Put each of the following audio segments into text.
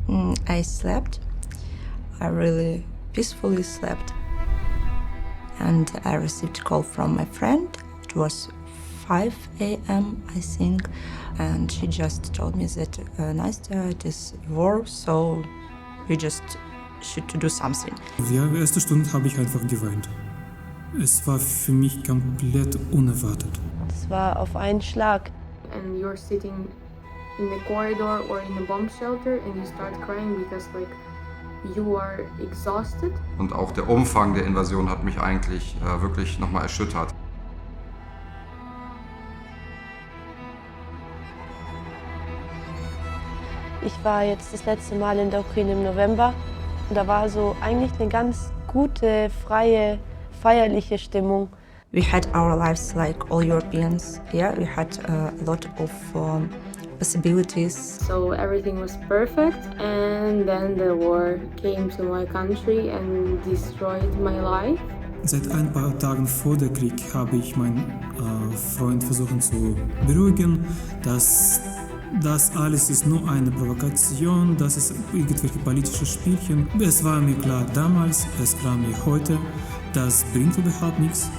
I slept. I really peacefully slept. And I received a call from my friend. It was 5 a.m., I think. And she just told me that, Nastya, it is war, so you just should to do something. Ja, in der ersten Stunde habe ich einfach geweint. Es war für mich komplett unerwartet. Es war auf einen Schlag. And you're sitting in the corridor or in a bomb shelter and you start crying because like you are exhausted. Und auch der Umfang der Invasion hat mich eigentlich wirklich nochmal erschüttert. Ich war jetzt das letzte Mal in der Ukraine im November. Und da war so eigentlich eine ganz gute, freie, feierliche Stimmung. We had our lives like all Europeans. Yeah, we had a lot of possibilities. So everything was perfect and then the war came to my country and destroyed my life. Seit ein paar Tagen vor dem Krieg habe ich meinen Freund versucht zu beruhigen, dass das alles ist nur eine Provokation, das ist irgendwelche politische Spielchen. Es war mir klar damals, es ist klar mir heute, das bringt überhaupt nichts,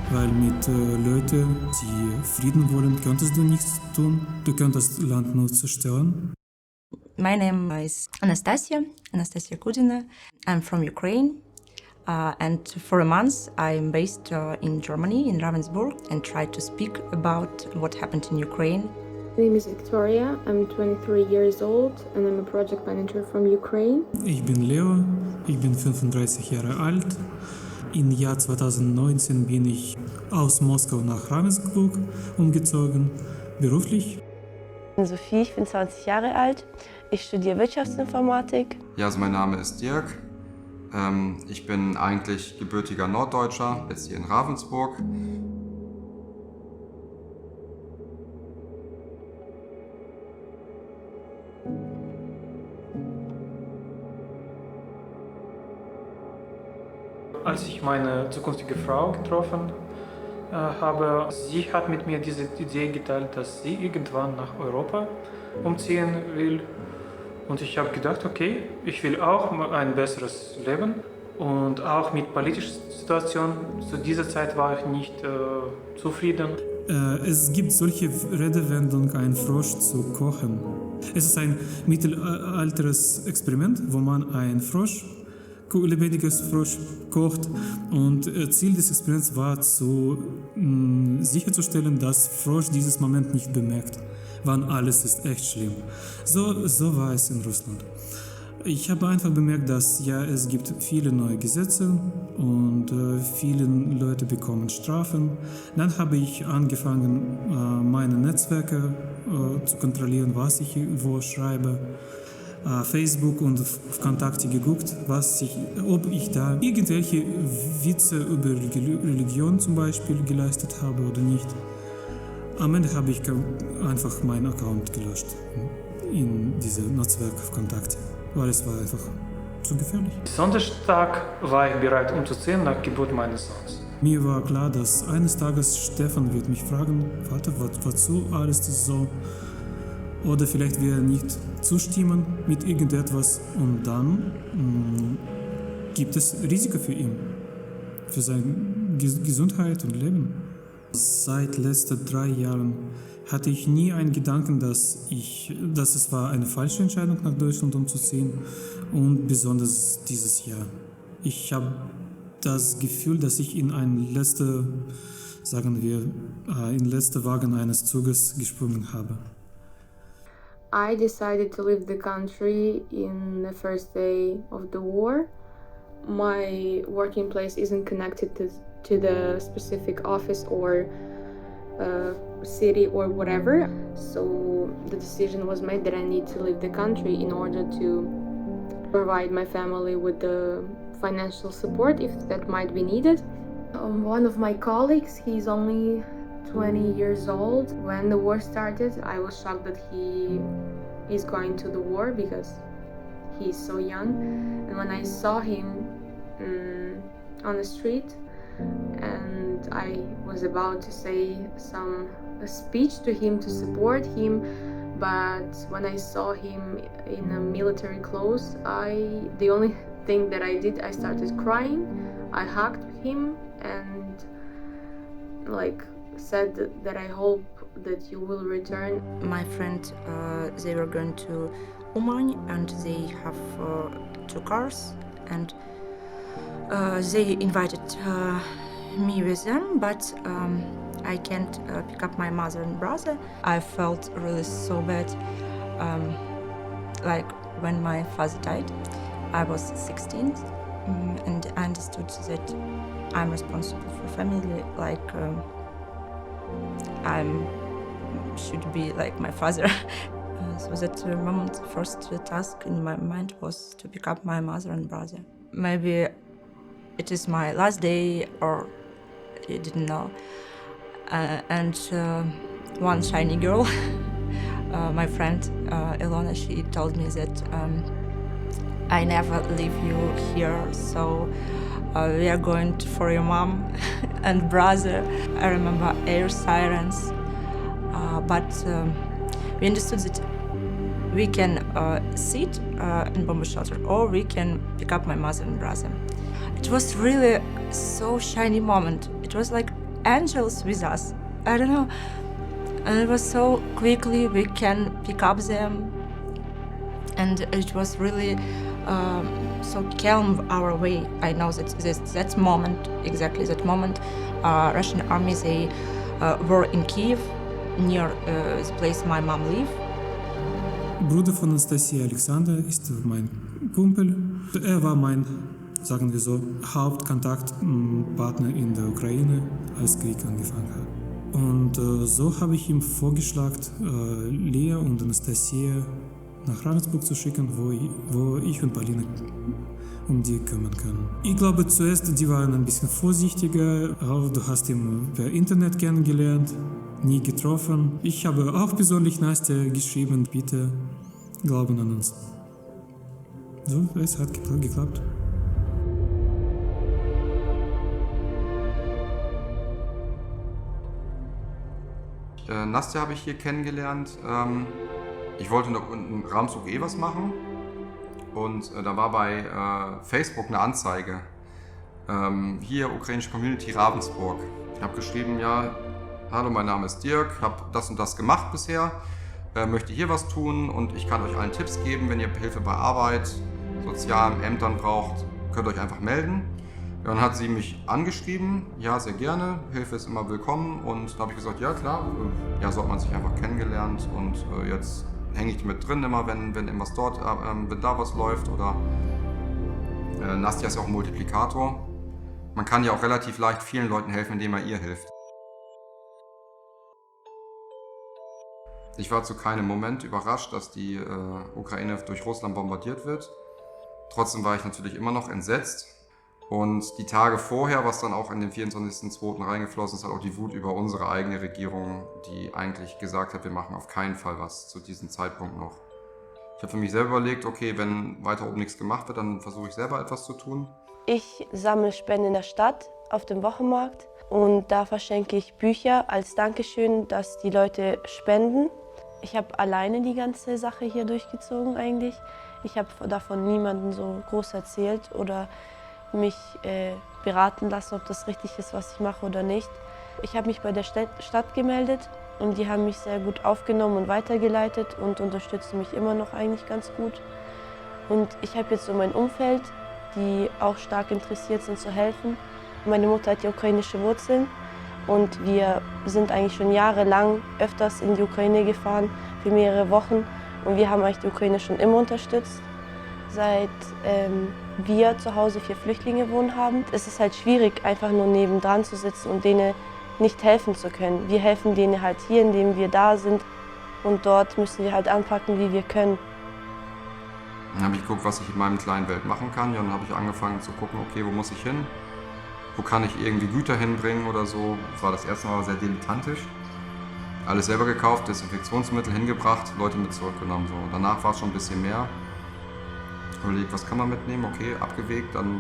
weil mit Leuten, die Frieden wollen, könntest du nichts tun. Du könntest das Land nur zerstören. My name is Anastasia Kudina. I'm from Ukraine. And for a month, I'm based in Germany, in Ravensburg, and try to speak about what happened in Ukraine. My name is Victoria, I'm 23 years old and I'm a project manager from Ukraine. Ich bin Leo, ich bin 35 Jahre alt. Im Jahr 2019 bin ich aus Moskau nach Ravensburg umgezogen, beruflich. Ich bin Sophie, ich bin 20 Jahre alt. Ich studiere Wirtschaftsinformatik. Ja, also mein Name ist Dirk. Ich bin eigentlich gebürtiger Norddeutscher, jetzt hier in Ravensburg. Als ich meine zukünftige Frau getroffen habe, sie hat mit mir diese Idee geteilt, dass sie irgendwann nach Europa umziehen will. Und ich habe gedacht, okay, ich will auch ein besseres Leben. Und auch mit politischer Situation, zu dieser Zeit war ich nicht zufrieden. Es gibt solche Redewendung, ein Frosch zu kochen. Es ist ein mittelalteres Experiment, wo man ein lebendiges Frosch kocht. Und Ziel des Experiments war sicherzustellen, dass Frosch dieses Moment nicht bemerkt, wann alles ist echt schlimm. So war es in Russland. Ich habe einfach bemerkt, dass es gibt viele neue Gesetze und viele Leute bekommen Strafen. Dann habe ich angefangen, meine Netzwerke zu kontrollieren, was ich wo schreibe. Facebook und Kontakte geguckt, ob ich da irgendwelche Witze über Religion zum Beispiel geleistet habe oder nicht. Am Ende habe ich einfach meinen Account gelöscht in diese Netzwerkkontakte, weil es war einfach zu gefährlich. Sonntag war ich bereit umzuziehen nach Geburt meines Sohnes. Mir war klar, dass eines Tages Stefan wird mich fragen, Vater, wozu alles das so? Oder vielleicht wird er nicht zustimmen mit irgendetwas und dann gibt es Risiko für ihn, für seine Gesundheit und Leben. Seit letzten 3 Jahren hatte ich nie einen Gedanken, dass es war eine falsche Entscheidung, nach Deutschland umzuziehen und besonders dieses Jahr. Ich habe das Gefühl, dass ich in letzten Wagen eines Zuges gesprungen habe. I decided to leave the country in the first day of the war. My working place isn't connected to the specific office or city or whatever. So the decision was made that I need to leave the country in order to provide my family with the financial support if that might be needed. One of my colleagues, he's only 20 years old. When the war started, I was shocked that he is going to the war because he's so young. And when I saw him on the street and I was about to say a speech to him to support him, but when I saw him in a military clothes, the only thing that I did, I started crying. I hugged him and like said that I hope that you will return. My friend, they were going to Uman and they have 2 cars, and they invited me with them, but I can't pick up my mother and brother. I felt really so bad. Like when my father died, I was 16, and I understood that I'm responsible for family, like I should be like my father. So that moment, first task in my mind was to pick up my mother and brother. Maybe it is my last day, or I didn't know. And one shiny girl, my friend Ilona, she told me that I never leave you here, so we are going for your mom and brother. I remember air sirens, but we understood that we can sit in bomb shelter, or we can pick up my mother and brother. It was really so shiny moment. It was like angels with us. I don't know. And it was so quickly we can pick up them. And it was really so calm our way. I know that moment, exactly that moment, Russian army, they were in Kiev, near the place my mom lived. Bruder von Anastasia, Alexander, ist mein Kumpel. Er war mein, sagen wir so, Hauptkontaktpartner in der Ukraine, als Krieg angefangen hat. Und so habe ich ihm vorgeschlagen, Lea und Anastasia nach Ravensburg zu schicken, wo ich und Paulina um die kümmern können. Ich glaube zuerst, die waren ein bisschen vorsichtiger. Du hast ihn per Internet kennengelernt, nie getroffen. Ich habe auch persönlich Nastja geschrieben, bitte glauben an uns. So, es hat geklappt. Nastja habe ich hier kennengelernt. Ich wollte noch in Ravensburg was machen und da war bei Facebook eine Anzeige. Hier ukrainische Community Ravensburg. Ich habe geschrieben, ja, hallo, mein Name ist Dirk, habe das und das gemacht bisher, möchte hier was tun und ich kann euch allen Tipps geben, wenn ihr Hilfe bei Arbeit, sozialen Ämtern braucht, könnt ihr euch einfach melden. Dann hat sie mich angeschrieben, ja, sehr gerne, Hilfe ist immer willkommen, und da habe ich gesagt, ja klar, ja, so hat man sich einfach kennengelernt, und jetzt hänge ich mit drin immer, wenn irgendwas dort, wenn da was läuft, oder Nastja ist ja auch ein Multiplikator. Man kann ja auch relativ leicht vielen Leuten helfen, indem man ihr hilft. Ich war zu keinem Moment überrascht, dass die Ukraine durch Russland bombardiert wird. Trotzdem war ich natürlich immer noch entsetzt. Und die Tage vorher, was dann auch in den 24.02. reingeflossen ist, hat auch die Wut über unsere eigene Regierung, die eigentlich gesagt hat, wir machen auf keinen Fall was zu diesem Zeitpunkt noch. Ich habe für mich selber überlegt, okay, wenn weiter oben nichts gemacht wird, dann versuche ich selber etwas zu tun. Ich sammle Spenden in der Stadt, auf dem Wochenmarkt, und da verschenke ich Bücher als Dankeschön, dass die Leute spenden. Ich habe alleine die ganze Sache hier durchgezogen eigentlich. Ich habe davon niemandem so groß erzählt oder mich beraten lassen, ob das richtig ist, was ich mache oder nicht. Ich habe mich bei der Stadt gemeldet und die haben mich sehr gut aufgenommen und weitergeleitet und unterstützen mich immer noch eigentlich ganz gut. Und ich habe jetzt so mein Umfeld, die auch stark interessiert sind zu helfen. Meine Mutter hat die ukrainische Wurzeln und wir sind eigentlich schon jahrelang öfters in die Ukraine gefahren für mehrere Wochen, und wir haben eigentlich die Ukraine schon immer unterstützt. Seit wir zu Hause 4 Flüchtlinge wohnen haben, ist es halt schwierig, einfach nur nebendran zu sitzen und denen nicht helfen zu können. Wir helfen denen halt hier, indem wir da sind, und dort müssen wir halt anpacken, wie wir können. Dann habe ich geguckt, was ich in meinem kleinen Welt machen kann. Ja, und dann habe ich angefangen zu gucken, okay, wo muss ich hin? Wo kann ich irgendwie Güter hinbringen oder so? Das war das erste Mal sehr dilettantisch. Alles selber gekauft, Desinfektionsmittel hingebracht, Leute mit zurückgenommen. So. Danach war es schon ein bisschen mehr. Überlegt, was kann man mitnehmen? Okay, abgewegt. Dann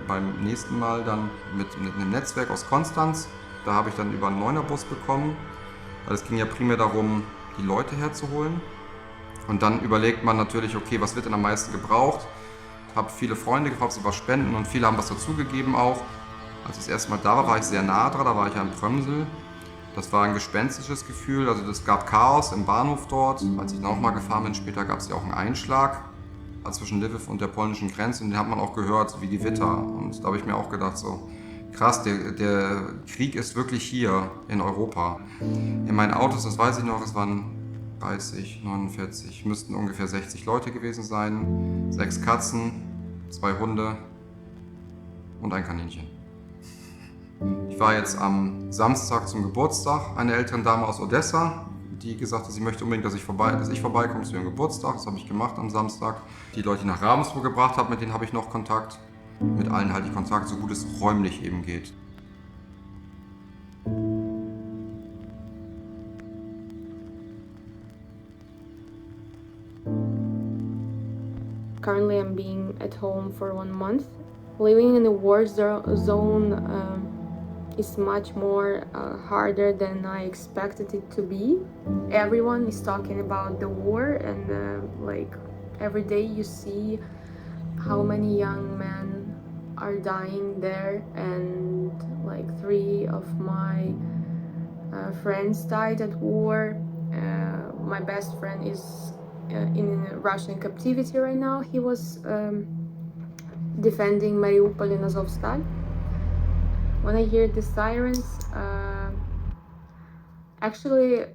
beim nächsten Mal dann mit einem Netzwerk aus Konstanz. Da habe ich dann über einen 9er-Bus bekommen. Weil es ging ja primär darum, die Leute herzuholen. Und dann überlegt man natürlich, okay, was wird denn am meisten gebraucht? Ich habe viele Freunde gefragt, ob sie was spenden und viele haben was dazugegeben auch. Als ich das erste Mal da war ich sehr nah dran, da war ich ja in Prömsel. Das war ein gespenstisches Gefühl, also es gab Chaos im Bahnhof dort. Als ich noch mal gefahren bin, später gab es ja auch einen Einschlag zwischen Lviv und der polnischen Grenze und den hat man auch gehört, wie Gewitter. Und da habe ich mir auch gedacht, so krass, der Krieg ist wirklich hier in Europa. In meinen Autos, das weiß ich noch, es waren 30, 49, müssten ungefähr 60 Leute gewesen sein. 6 Katzen, 2 Hunde und ein Kaninchen. Ich war jetzt am Samstag zum Geburtstag einer älteren Dame aus Odessa, die gesagt hat, sie möchte unbedingt, dass ich vorbeikomme zu ihrem Geburtstag. Das habe ich gemacht am Samstag. Die Leute, die nach Ravensburg gebracht habe, mit denen habe ich noch Kontakt. Mit allen halte ich Kontakt, so gut es räumlich eben geht. Currently, I'm being at home for 1 month. Living in a war zone is much more harder than I expected it to be. Everyone is talking about the war, and like every day you see how many young men are dying there, and like 3 of my friends died at war. My best friend is in Russian captivity right now. He was defending Mariupol and Azovstal. When I hear the sirens, actually,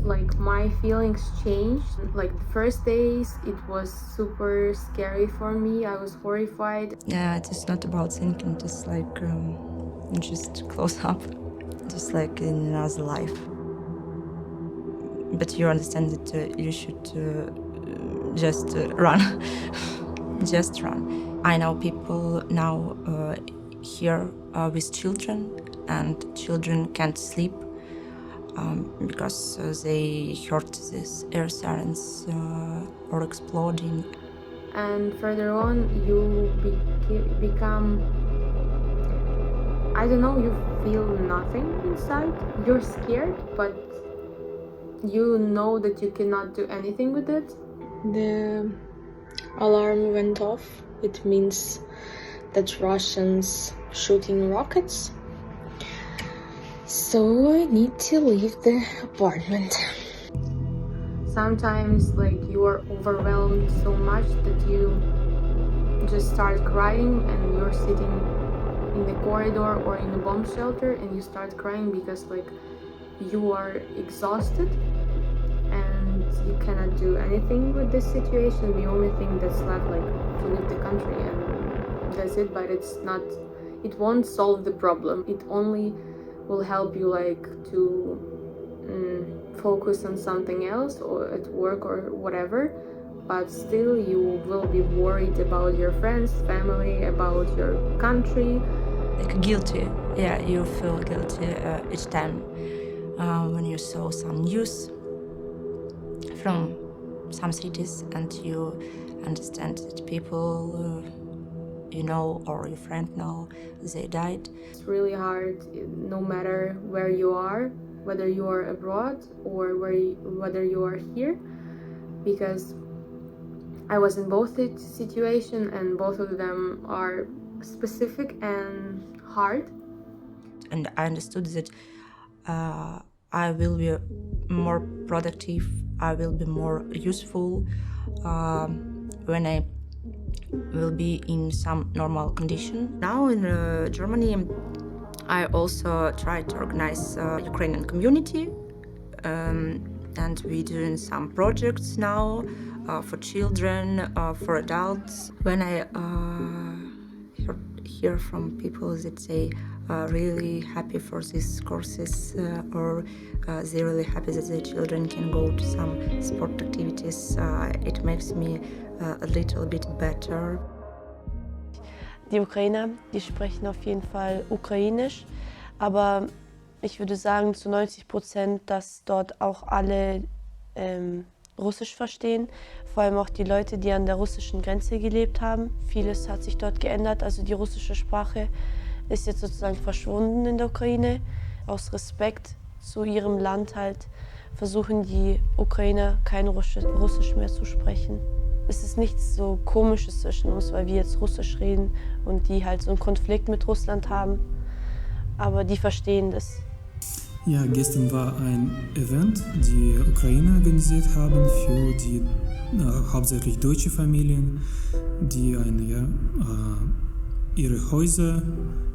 like my feelings changed. Like the first days, it was super scary for me. I was horrified. Yeah, it is not about thinking, just like just close up, just like in another life. But you understand that you should just run, just run. I know people now here with children, and children can't sleep because they heard these air sirens or exploding. And further on, you become, I don't know, you feel nothing inside. You're scared, but you know that you cannot do anything with it. The alarm went off. It means that Russians shooting rockets. So I need to leave the apartment. Sometimes like you are overwhelmed so much that you just start crying, and you're sitting in the corridor or in a bomb shelter and you start crying because like you are exhausted and you cannot do anything with this situation. The only thing that's left, like, to leave the country, and that's it. But it's not, it won't solve the problem. It only will help you like to focus on something else, or at work or whatever. But still you will be worried about your friends, family, about your country. Like guilty, yeah, you feel guilty each time when you saw some news from some cities and you understand that people you know or your friend know, they died. It's really hard, no matter where you are, whether you are abroad or whether you are here, because I was in both situations and both of them are specific and hard. And I understood that I will be more productive, I will be more useful when I will be in some normal condition. Now in Germany, I also try to organize Ukrainian community, and we're doing some projects now for children, for adults. When I hear from people that they are really happy for these courses, or they're really happy that their children can go to some sport activities, it makes me a little bit better. Die Ukrainer, die sprechen auf jeden Fall Ukrainisch, aber ich würde sagen zu 90%, dass dort auch alle Russisch verstehen, vor allem auch die Leute, die an der russischen Grenze gelebt haben. Vieles hat sich dort geändert, also die russische Sprache ist jetzt sozusagen verschwunden in der Ukraine, aus Respekt zu ihrem Land halt versuchen die Ukrainer kein Russisch mehr zu sprechen. Es ist nichts so Komisches zwischen uns, weil wir jetzt Russisch reden und die halt so einen Konflikt mit Russland haben. Aber die verstehen das. Ja, gestern war ein Event, die Ukrainer organisiert haben für die hauptsächlich deutsche Familien, die ihre Häuser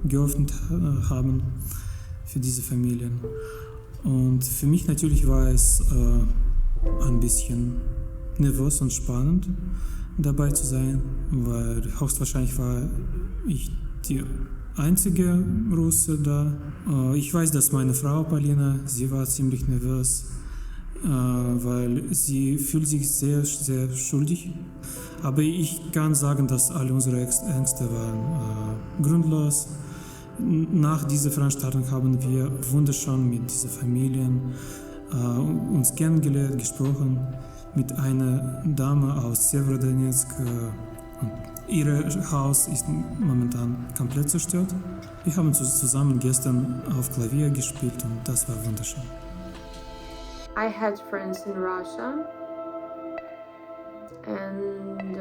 geöffnet haben für diese Familien. Und für mich natürlich war es ein bisschen nervös und spannend dabei zu sein, weil höchstwahrscheinlich war ich die einzige Russe da. Ich weiß, dass meine Frau Paulina, sie war ziemlich nervös, weil sie fühlt sich sehr, sehr schuldig. Aber ich kann sagen, dass alle unsere Ängste waren grundlos. Nach dieser Veranstaltung haben wir wunderschön mit diesen Familien uns kennengelernt, gesprochen, mit einer Dame aus Severodonetsk. Ihr Haus ist momentan komplett zerstört. Wir haben zusammen gestern auf Klavier gespielt und das war wunderschön. I had friends in Russia, and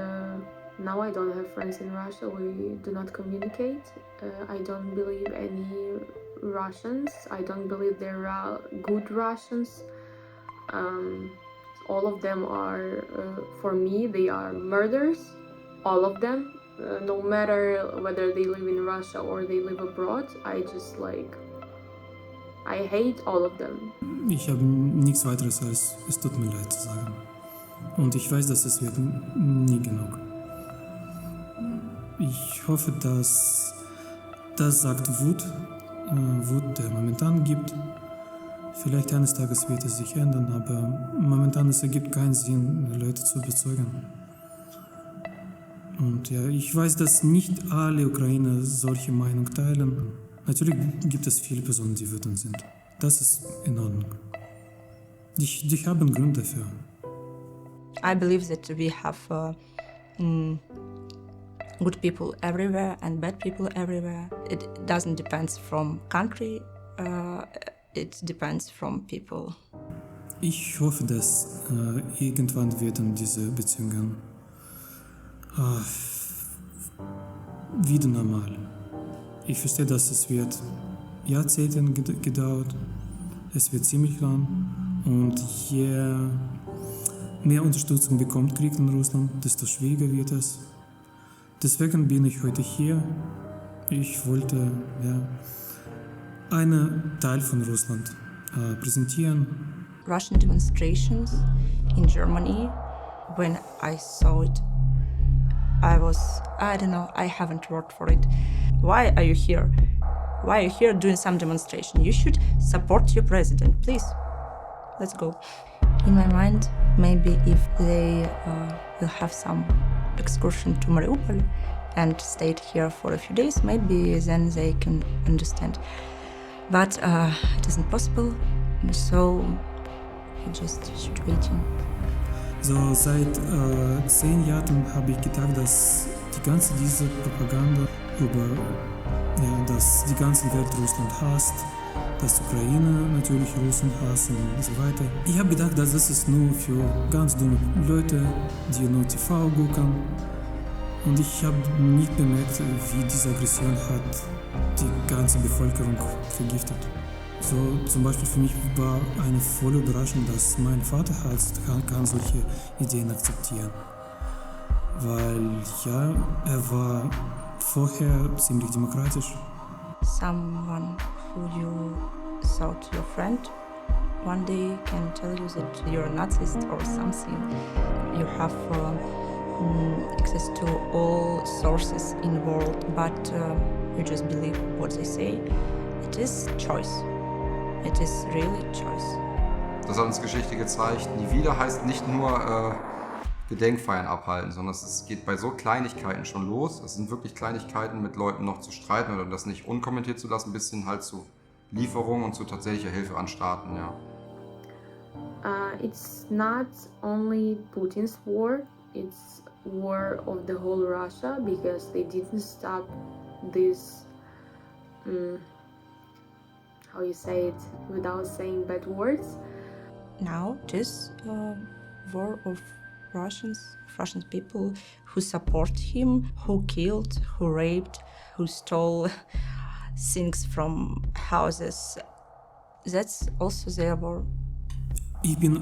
now I don't have friends in Russia. We do not communicate. I don't believe any Russians. I don't believe there are good Russians. All of them are, for me, they are murderers. All of them, no matter whether they live in Russia or they live abroad. I hate all of them. Ich habe nichts weiteres als es tut mir leid zu sagen. Und ich weiß, dass es wird nie genug. Ich hoffe, dass das sagt Wut, der momentan gibt. Vielleicht eines Tages wird es sich ändern, aber momentan es ergibt keinen Sinn, Leute zu überzeugen. Und ja, ich weiß, dass nicht alle Ukrainer solche Meinung teilen. Natürlich gibt es viele Personen, die wütend sind. Das ist in Ordnung. Die haben Grund dafür. I believe that we have good people everywhere and bad people everywhere. It doesn't depend from country, it depends from people. Ich hoffe, dass irgendwann werden diese Beziehungen wieder normal. Ich verstehe, dass es wird Jahrzehnte gedauert. Es wird ziemlich lang. Und je mehr Unterstützung bekommt Krieg in Russland, desto schwieriger wird es. Deswegen bin ich heute hier. Ich wollte einen Teil von Russland präsentieren. Russian demonstrations in Germany, when I saw it, I haven't worked for it. Why are you here? Why are you here doing some demonstration? You should support your president, please. Let's go. In my mind, maybe if they will have some excursion to Mariupol and stayed here for a few days, maybe then they can understand. But it isn't possible, so we just should waiting. So seit 10 Jahren habe ich gedacht, dass diese Propaganda über dass die ganze Welt Russland hasst, dass Ukraine natürlich Russland hassen und so weiter. Ich habe gedacht, dass das ist nur für ganz dumme Leute, die nur TV gucken. Und ich habe nicht bemerkt, wie diese Aggression hat die ganze Bevölkerung vergiftet. So zum Beispiel für mich war eine volle Überraschung, dass mein Vater kann solche Ideen akzeptieren. Weil er war vorher ziemlich demokratisch. Someone who you thought your friend one day can tell you that you're a Nazist or something. You have access to all sources in the world, but you just believe what they say. It is choice. It is really choice. Das hat uns Geschichte gezeigt. Nie wieder heißt nicht nur Gedenkfeiern abhalten, sondern es geht bei so Kleinigkeiten schon los. Es sind wirklich Kleinigkeiten, mit Leuten noch zu streiten oder das nicht unkommentiert zu lassen, bis hin halt zu Lieferungen und zu tatsächlicher Hilfe an Staaten, ja. It's not only Putin's war, it's war of the whole Russia, because they didn't stop this how you say it without saying bad words. Now, this war of Russian people who support him, who killed, who raped, who stole things from houses, that's also their war. Ich bin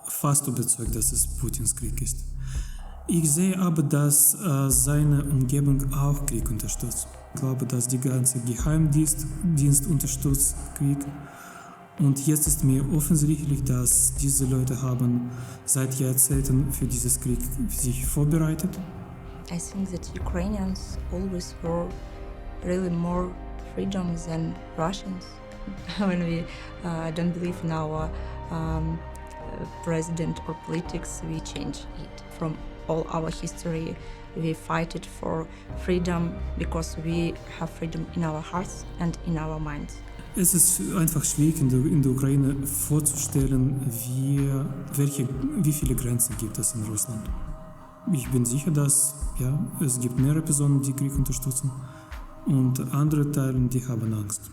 fast überzeugt, dass es Putins Krieg ist. Ich sehe aber, dass seine Umgebung auch Krieg unterstützt. Ich glaube, dass die ganze Geheimdienst unterstützt Krieg. Und jetzt ist mir offensichtlich, dass diese Leute haben seit Jahrzehnten für dieses Krieg sich vorbereitet. I think that Ukrainians always were really more freedom than Russians. When we don't believe in our president or politics, we change it. From all our history, we fight it for freedom because we have freedom in our hearts and in our minds. Es ist einfach schwierig in der Ukraine vorzustellen, wie viele Grenzen gibt es in Russland. Ich bin sicher, dass es gibt mehrere Personen, die Krieg unterstützen und andere Teile, die haben Angst.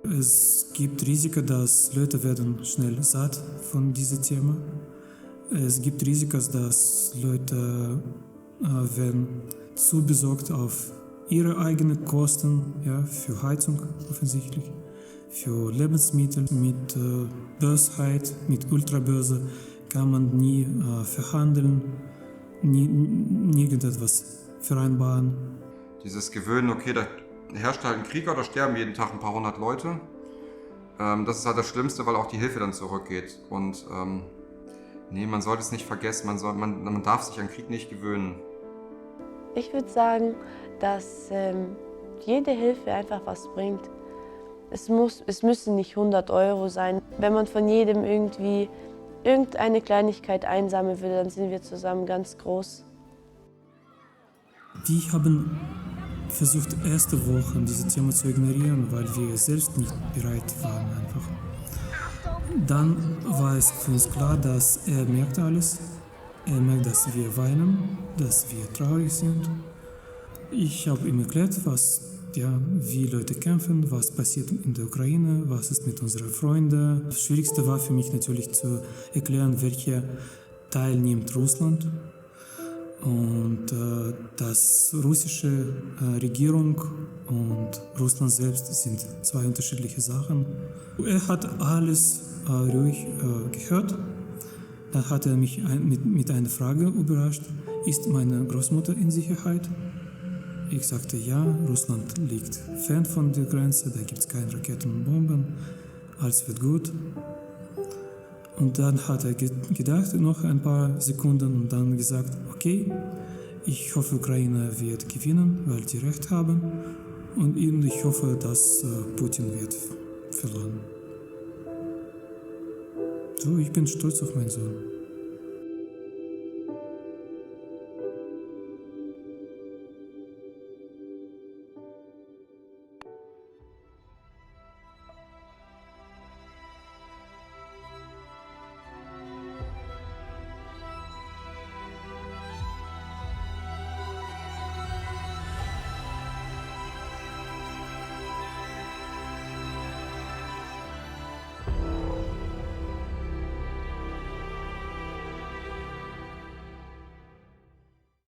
Es gibt Risiken, dass Leute werden schnell satt von diesem Thema. Es gibt Risiken, dass Leute werden zu besorgt auf ihre eigenen Kosten, für Heizung offensichtlich, für Lebensmittel. Mit Bösheit, mit Ultrabörse kann man nie verhandeln, nie irgendetwas vereinbaren. Dieses Gewöhnen, okay, da herrscht halt ein Krieg oder sterben jeden Tag ein paar hundert Leute. Das ist halt das Schlimmste, weil auch die Hilfe dann zurückgeht. Und nee, man sollte es nicht vergessen, man darf sich an Krieg nicht gewöhnen. Ich würde sagen, dass jede Hilfe einfach was bringt. Es müssen nicht 100 € sein. Wenn man von jedem irgendwie irgendeine Kleinigkeit einsammeln will, dann sind wir zusammen ganz groß. Wir haben versucht, erste Wochen dieses Thema zu ignorieren, weil wir selbst nicht bereit waren einfach. Dann war es für uns klar, dass er merkt alles. Er merkt, dass wir weinen, dass wir traurig sind. Ich habe ihm erklärt, wie Leute kämpfen, was passiert in der Ukraine, was ist mit unseren Freunden. Das Schwierigste war für mich natürlich zu erklären, welcher Teil nimmt Russland. Und dass russische Regierung und Russland selbst sind zwei unterschiedliche Sachen. Er hat alles ruhig gehört. Dann hat er mich mit einer Frage überrascht: Ist meine Großmutter in Sicherheit? Ich sagte ja, Russland liegt fern von der Grenze, da gibt es keine Raketen und Bomben, alles wird gut. Und dann hat er gedacht, noch ein paar Sekunden, und dann gesagt, okay, ich hoffe, Ukraine wird gewinnen, weil die Recht haben, und ich hoffe, dass Putin wird verloren. So, ich bin stolz auf meinen Sohn.